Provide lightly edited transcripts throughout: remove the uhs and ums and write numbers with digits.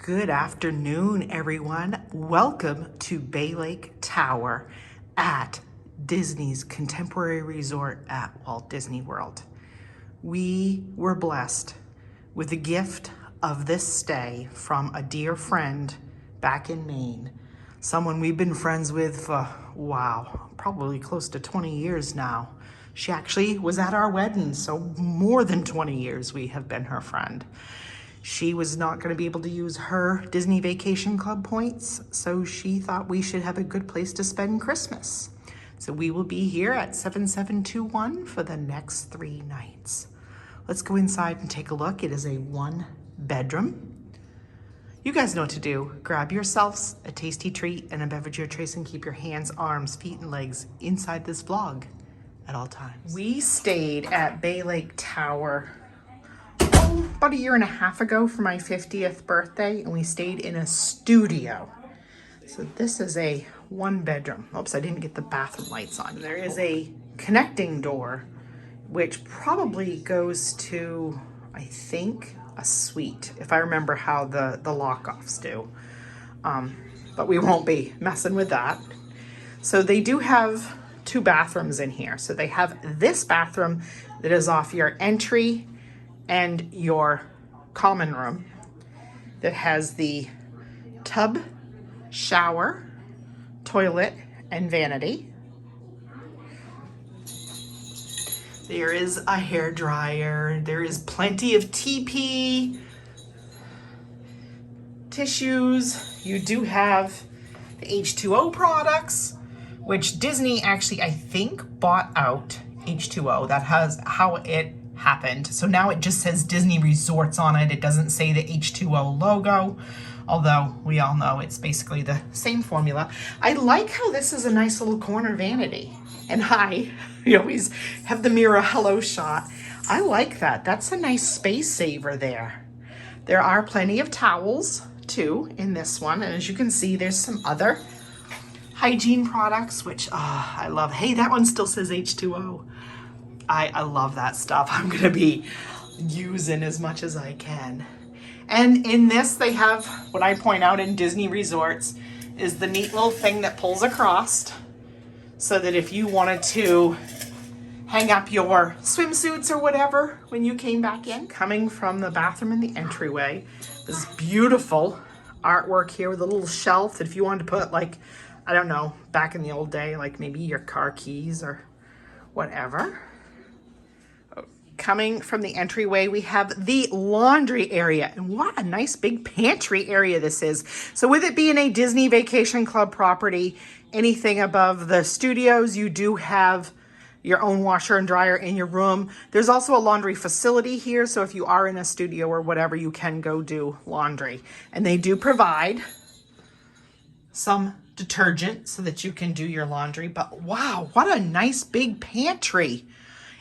Good afternoon, everyone. Welcome to Bay Lake Tower at Disney's Contemporary Resort at Walt Disney World. We were blessed with the gift of this stay from a dear friend back in Maine, someone we've been friends with for, wow, probably close to 20 years now. She actually was at our wedding, so more than 20 years we have been her friend. She was not going to be able to use her Disney Vacation Club points, so she thought we should have a good place to spend Christmas. So we will be here at 7721 for the next 3 nights. Let's go inside and take a look. It is a 1-bedroom. You guys know what to do. Grab yourselves a tasty treat and a beverage of your choice and keep your hands, arms, feet, and legs inside this vlog at all times. We stayed at Bay Lake Tower about a year and a half ago for my 50th birthday, and we stayed in a studio. So this is a 1-bedroom. Oops, I didn't get the bathroom lights on. There is a connecting door, which probably goes to, I think, a suite, if I remember how the lock-offs do. But we won't be messing with that. So they do have 2 bathrooms in here. So they have this bathroom that is off your entry and your common room that has the tub, shower, toilet, and vanity. There is a hair dryer. There is plenty of TP, tissues. You do have the H2O products, which Disney actually, I think, bought out H2O. That has how it happened. So now it just says Disney Resorts on it. It doesn't say the H2O logo, although we all know it's basically the same formula. I like how this is a nice little corner vanity. And hi, we always have the mirror hello shot. I like that. That's a nice space saver there. There are plenty of towels too in this one. And as you can see, there's some other hygiene products, which I love. Hey, that one still says H2O. I love that stuff. I'm going to be using as much as I can. And in this, they have what I point out in Disney Resorts is the neat little thing that pulls across so that if you wanted to hang up your swimsuits or whatever when you came back in. Coming from the bathroom in the entryway, this beautiful artwork here with a little shelf that if you wanted to put, like, I don't know, back in the old day, like maybe your car keys or whatever. Coming from the entryway, we have the laundry area. And what a nice big pantry area this is. So with it being a Disney Vacation Club property, anything above the studios, you do have your own washer and dryer in your room. There's also a laundry facility here. So if you are in a studio or whatever, you can go do laundry. And they do provide some detergent so that you can do your laundry. But wow, what a nice big pantry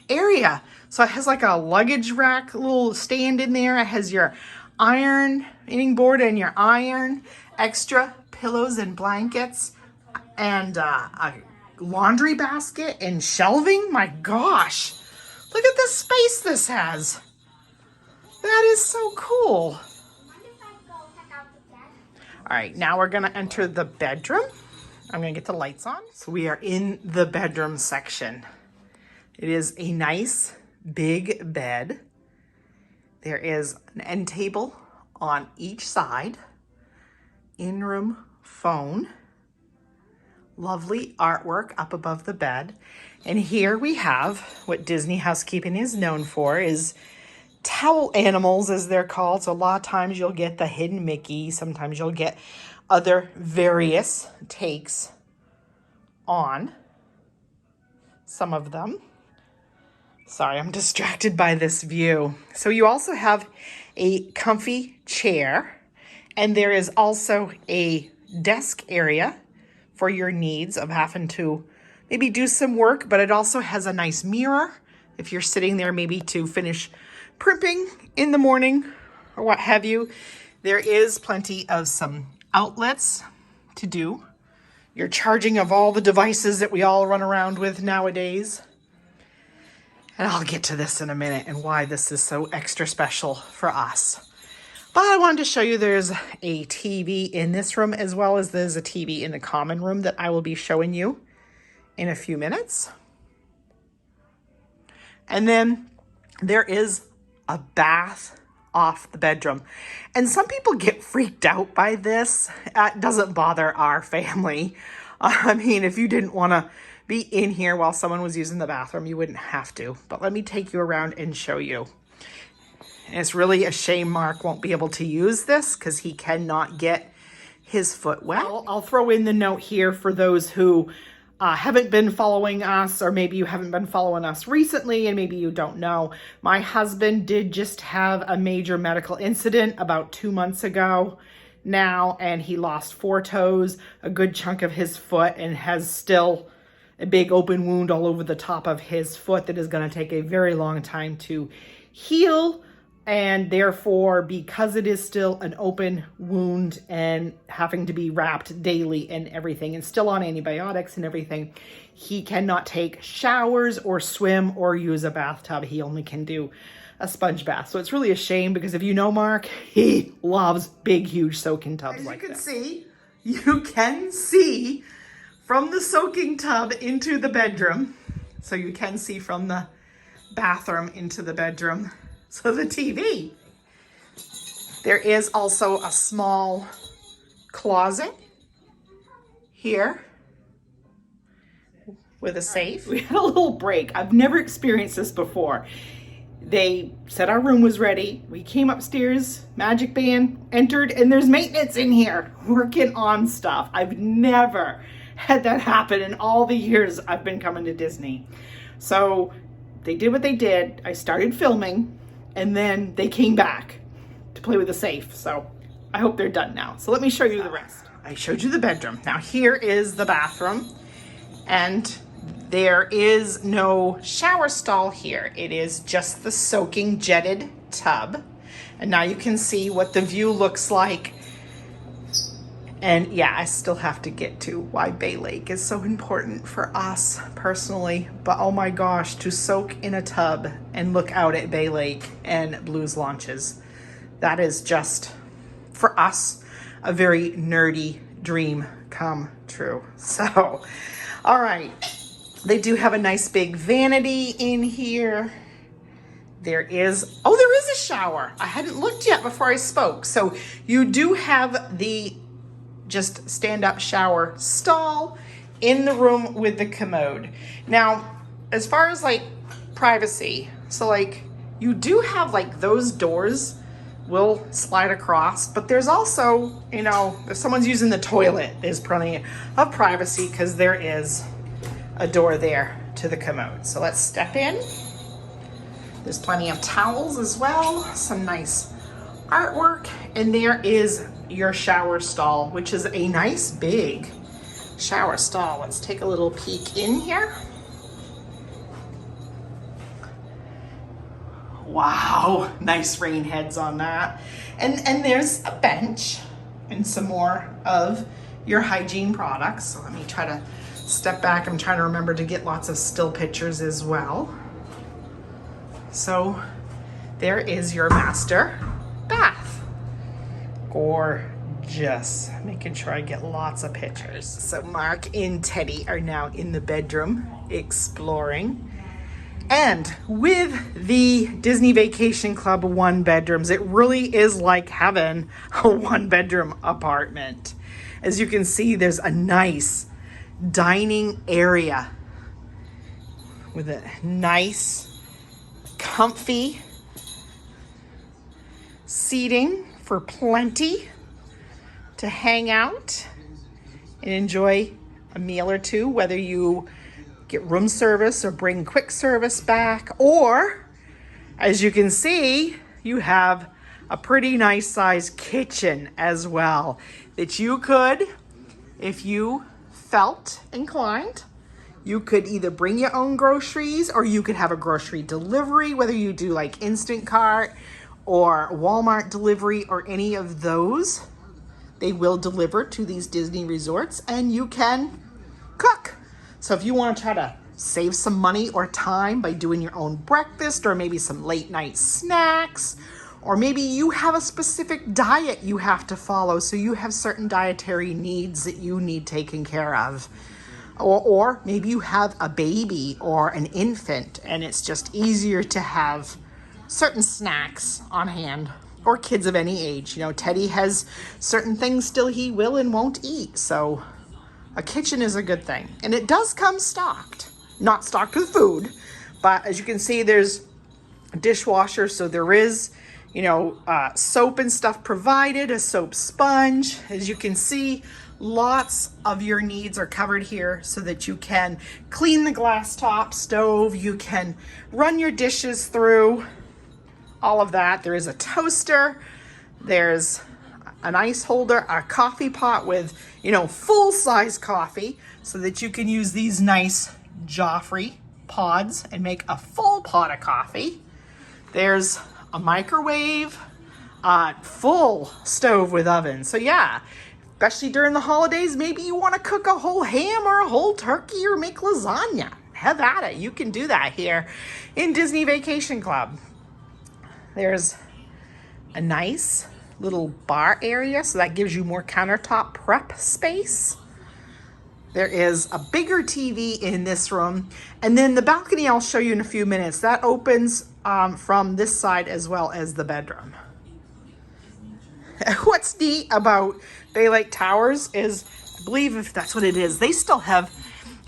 area. So it has like a luggage rack, little stand in there. It has your ironing board and your iron, extra pillows and blankets, and a laundry basket and shelving. My gosh, look at the space this has. That is so cool. All right, now we're gonna enter the bedroom. I'm gonna get the lights on. So we are in the bedroom section. It is a nice big bed. There is an end table on each side, in-room phone, lovely artwork up above the bed. And here we have what Disney housekeeping is known for, is towel animals, as they're called. So a lot of times you'll get the hidden Mickey. Sometimes you'll get other various takes on some of them. Sorry, I'm distracted by this view. So you also have a comfy chair, and there is also a desk area for your needs of having to maybe do some work, but it also has a nice mirror if you're sitting there maybe to finish primping in the morning or what have you. There is plenty of some outlets to do your charging of all the devices that we all run around with nowadays. And I'll get to this in a minute and why this is so extra special for us. But I wanted to show you there's a TV in this room as well as there's a TV in the common room that I will be showing you in a few minutes. And then there is a bath off the bedroom. And some people get freaked out by this. It doesn't bother our family. I mean, if you didn't want to be in here while someone was using the bathroom, you wouldn't have to. But let me take you around and show you. And it's really a shame Mark won't be able to use this because he cannot get his foot wet. I'll throw in the note here for those who haven't been following us, or maybe you haven't been following us recently and maybe you don't know. My husband did just have a major medical incident about 2 months ago now, and he lost 4 toes, a good chunk of his foot, and has still a big open wound all over the top of his foot that is going to take a very long time to heal. And therefore, because it is still an open wound and having to be wrapped daily and everything, and still on antibiotics and everything, he cannot take showers or swim or use a bathtub. He only can do a sponge bath. So it's really a shame because if you know Mark, he loves big, huge soaking tubs like this. You can see from the soaking tub into the bedroom. So you can see from the bathroom into the bedroom. So the TV. There is also a small closet here with a safe. We had a little break. I've never experienced this before. They said our room was ready. We came upstairs, magic band, entered, and there's maintenance in here working on stuff. I've never had that happen in all the years I've been coming to Disney. So they did what they did. I started filming. And then they came back to play with the safe. So I hope they're done now. So let me show you the rest. I showed you the bedroom. Now here is the bathroom. And there is no shower stall here. It is just the soaking jetted tub. And now you can see what the view looks like. And yeah, I still have to get to why Bay Lake is so important for us personally. But oh my gosh, to soak in a tub and look out at Bay Lake and Blues launches. That is just, for us, a very nerdy dream come true. So, all right. They do have a nice big vanity in here. There is a shower. I hadn't looked yet before I spoke. So you do have the just stand-up shower stall in the room with the commode. Now, as far as like privacy, so like you do have like those doors will slide across, but there's also, you know, if someone's using the toilet, there's plenty of privacy because there is a door there to the commode. So let's step in. There's plenty of towels as well, some nice artwork, and there is your shower stall, which is a nice big shower stall. Let's take a little peek in here. Wow, nice rain heads on that. And there's a bench and some more of your hygiene products. So let me try to step back. I'm trying to remember to get lots of still pictures as well. So there is your master bath. Gorgeous. Making sure I get lots of pictures. So Mark and Teddy are now in the bedroom exploring. And with the Disney Vacation Club 1-bedrooms, it really is like having a 1-bedroom apartment. As you can see, there's a nice dining area with a nice, comfy seating for plenty to hang out and enjoy a meal or two, whether you get room service or bring quick service back, or as you can see, you have a pretty nice sized kitchen as well that you could, if you felt inclined, you could either bring your own groceries or you could have a grocery delivery, whether you do like Instacart or Walmart delivery or any of those. They will deliver to these Disney resorts and you can cook. So if you want to try to save some money or time by doing your own breakfast or maybe some late night snacks, Or maybe you have a specific diet you have to follow, so you have certain dietary needs that you need taken care of. Or maybe you have a baby or an infant and it's just easier to have certain snacks on hand, or kids of any age. You know, Teddy has certain things still he will and won't eat. So a kitchen is a good thing. And it does come stocked, not stocked with food, but as you can see, there's a dishwasher. So there is, you know, soap and stuff provided, a soap sponge. As you can see, lots of your needs are covered here so that you can clean the glass top stove. You can run your dishes through all of that. There is a toaster. There's an ice holder, a coffee pot with, you know, full-size coffee so that you can use these nice Joffrey pods and make a full pot of coffee. There's a microwave, full stove with oven. So yeah, especially during the holidays, maybe you want to cook a whole ham or a whole turkey or make lasagna. Have at it. You can do that here in Disney Vacation Club. There's a nice little bar area, so that gives you more countertop prep space. There is a bigger TV in this room. And then the balcony I'll show you in a few minutes. That opens from this side as well as the bedroom. What's neat about Bay Lake Towers is, I believe if that's what it is, they still have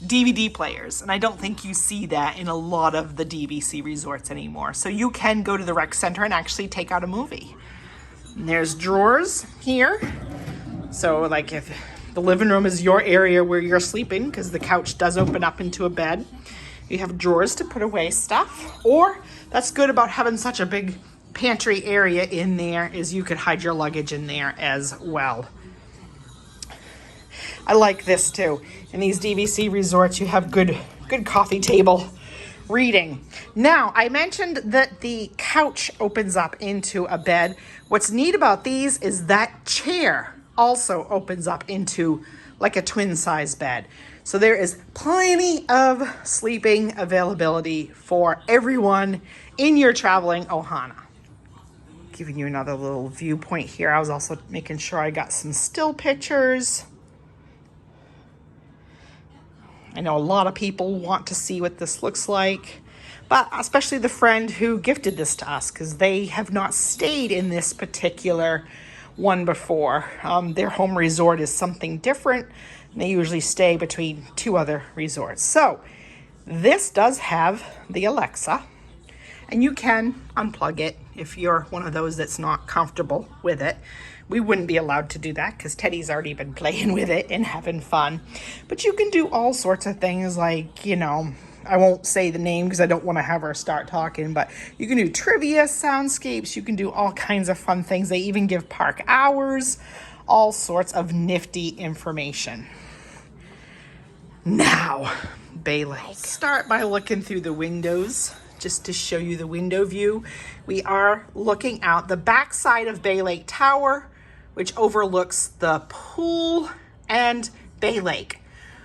DVD players. And I don't think you see that in a lot of the DVC resorts anymore. So you can go to the rec center and actually take out a movie. And there's drawers here. So like if the living room is your area where you're sleeping, because the couch does open up into a bed, you have drawers to put away stuff. Or that's good about having such a big pantry area in there, is you could hide your luggage in there as well. I like this too. In these DVC resorts, you have good coffee table reading. Now, I mentioned that the couch opens up into a bed. What's neat about these is that chair also opens up into like a twin size bed. So there is plenty of sleeping availability for everyone in your traveling Ohana. Giving you another little viewpoint here. I was also making sure I got some still pictures. I know a lot of people want to see what this looks like, but especially the friend who gifted this to us, because they have not stayed in this particular one before. Their home resort is something different, and they usually stay between two other resorts. So this does have the Alexa, and you can unplug it if you're one of those that's not comfortable with it. We wouldn't be allowed to do that because Teddy's already been playing with it and having fun. But you can do all sorts of things like, you know, I won't say the name because I don't want to have her start talking, but you can do trivia, soundscapes, you can do all kinds of fun things. They even give park hours, all sorts of nifty information. Now, Bay Lake. I'll start by looking through the windows just to show you the window view. We are looking out the backside of Bay Lake Tower, which overlooks the pool and Bay Lake.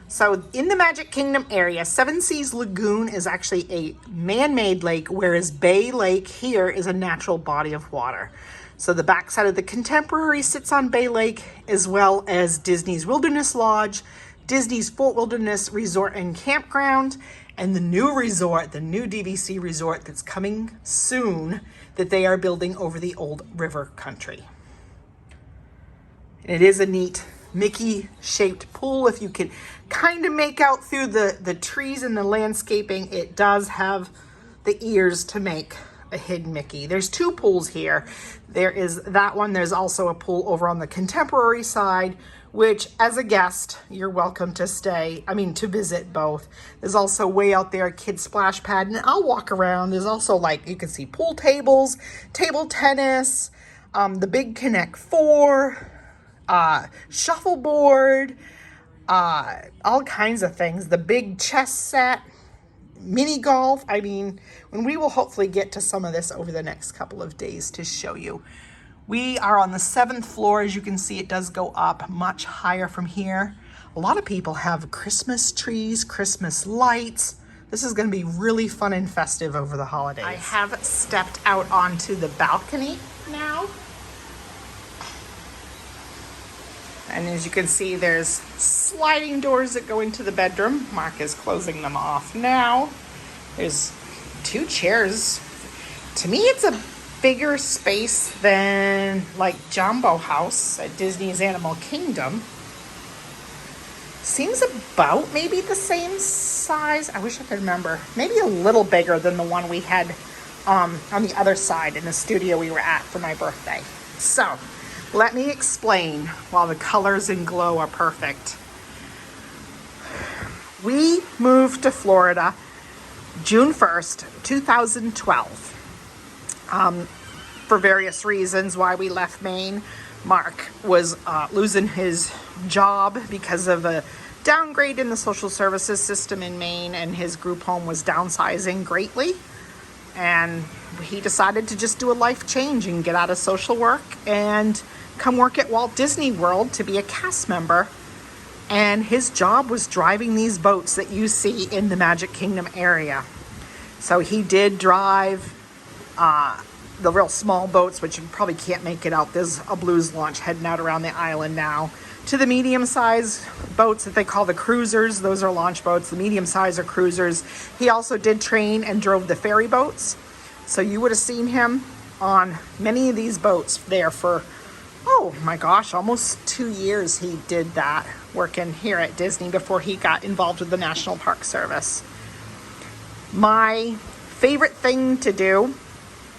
So in the Magic Kingdom area, Seven Seas Lagoon is actually a man-made lake, whereas Bay Lake here is a natural body of water. So the backside of the Contemporary sits on Bay Lake, as well as Disney's Wilderness Lodge, Disney's Fort Wilderness Resort and Campground, and the new resort, the new DVC resort that's coming soon, that they are building over the old river country. It is a neat Mickey-shaped pool. If you can kind of make out through the trees and the landscaping, it does have the ears to make a hidden Mickey. There's two pools here. There is that one. There's also a pool over on the Contemporary side, which as a guest, you're welcome to to visit both. There's also way out there a kid splash pad, and I'll walk around. There's also, like, you can see pool tables, table tennis, the big Connect 4, shuffleboard, all kinds of things. The big chess set, mini golf. I mean, when we will hopefully get to some of this over the next couple of days to show you. We are on the 7th floor. As you can see, it does go up much higher from here. A lot of people have Christmas trees, Christmas lights. This is going to be really fun and festive over the holidays. I have stepped out onto the balcony now. And as you can see, there's sliding doors that go into the bedroom. Mark is closing them off now. There's 2 chairs. To me, it's a bigger space than like Jumbo House at Disney's Animal Kingdom. Seems about maybe the same size. I wish I could remember. Maybe a little bigger than the one we had on the other side in the studio we were at for my birthday. So let me explain while the colors and glow are perfect. We moved to Florida June 1st, 2012. For various reasons why we left Maine. Mark was losing his job because of a downgrade in the social services system in Maine, and his group home was downsizing greatly. And he decided to just do a life change and get out of social work and come work at Walt Disney World to be a cast member. And his job was driving these boats that you see in the Magic Kingdom area. So he did drive the real small boats, which you probably can't make it out. There's a blues launch heading out around the island now. To the medium-sized boats that they call the cruisers. Those are launch boats. The medium-sized are cruisers. He also did train and drove the ferry boats. So you would have seen him on many of these boats there for, oh my gosh, almost 2 years he did that, working here at Disney before he got involved with the National Park Service. My favorite thing to do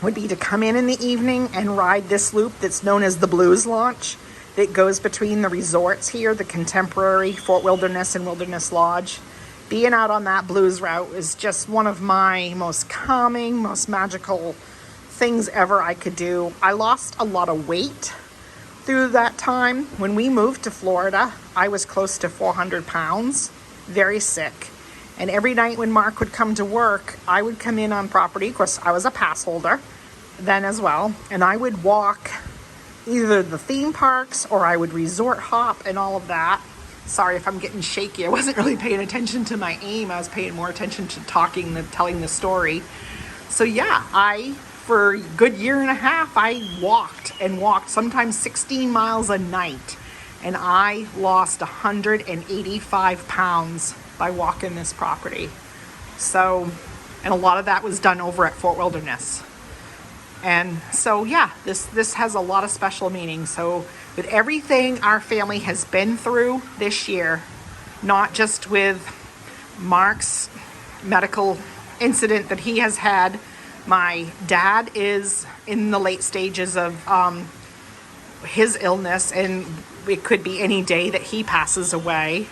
would be to come in the evening and ride this loop that's known as the Blues Launch that goes between the resorts here, the Contemporary, Fort Wilderness, and Wilderness Lodge. Being out on that blues route is just one of my most calming, most magical things ever I could do. I lost a lot of weight through that time. When we moved to Florida, I was close to 400 pounds, very sick. And every night when Mark would come to work, I would come in on property. Of course, I was a pass holder then as well. And I would walk either the theme parks or I would resort hop and all of that. Sorry if I'm getting shaky. I wasn't really paying attention to my aim. I was paying more attention to talking than telling the story. So yeah, for a good year and a half, I walked and walked, sometimes 16 miles a night. And I lost 185 pounds by walking this property. So, and a lot of that was done over at Fort Wilderness. And so, yeah, this has a lot of special meaning. So with everything our family has been through this year, not just with Mark's medical incident that he has had, my dad is in the late stages of his illness, and it could be any day that he passes away.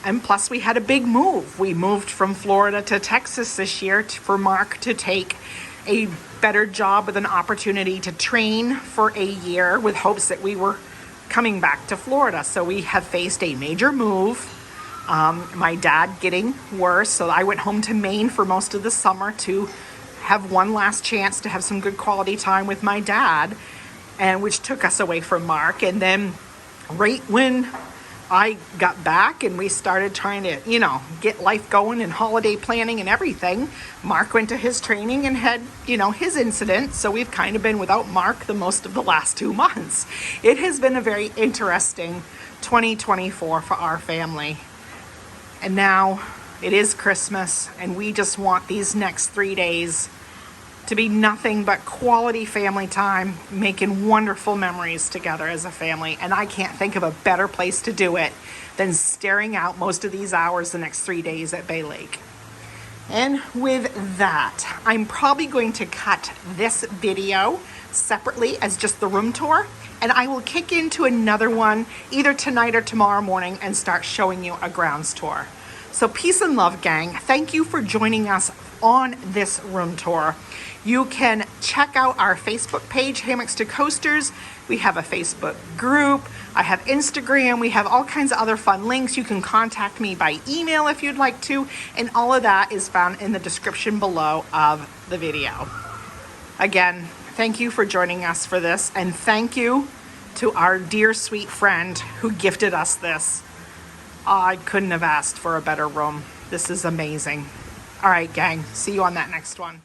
And plus we had a big move. We moved from Florida to Texas this year for Mark to take a better job with an opportunity to train for a year with hopes that we were coming back to Florida. So we have faced a major move. My dad getting worse. So I went home to Maine for most of the summer to have one last chance to have some good quality time with my dad, and which took us away from Mark. And then right when I got back and we started trying to, get life going and holiday planning and everything, Mark went to his training and had, his incident. So we've kind of been without Mark the most of the last 2 months. It has been a very interesting 2024 for our family. And now it is Christmas, and we just want these next 3 days to be nothing but quality family time, making wonderful memories together as a family. And I can't think of a better place to do it than staring out most of these hours the next 3 days at Bay Lake. And with that, I'm probably going to cut this video separately as just the room tour, and I will kick into another one either tonight or tomorrow morning and start showing you a grounds tour. So peace and love, gang. Thank you for joining us on this room tour. You can check out our Facebook page, Hammocks to Coasters. We have a Facebook group. I have Instagram. We have all kinds of other fun links. You can contact me by email if you'd like to. And all of that is found in the description below of the video. Again, thank you for joining us for this. And thank you to our dear sweet friend who gifted us this. I couldn't have asked for a better room. This is amazing. All right, gang. See you on that next one.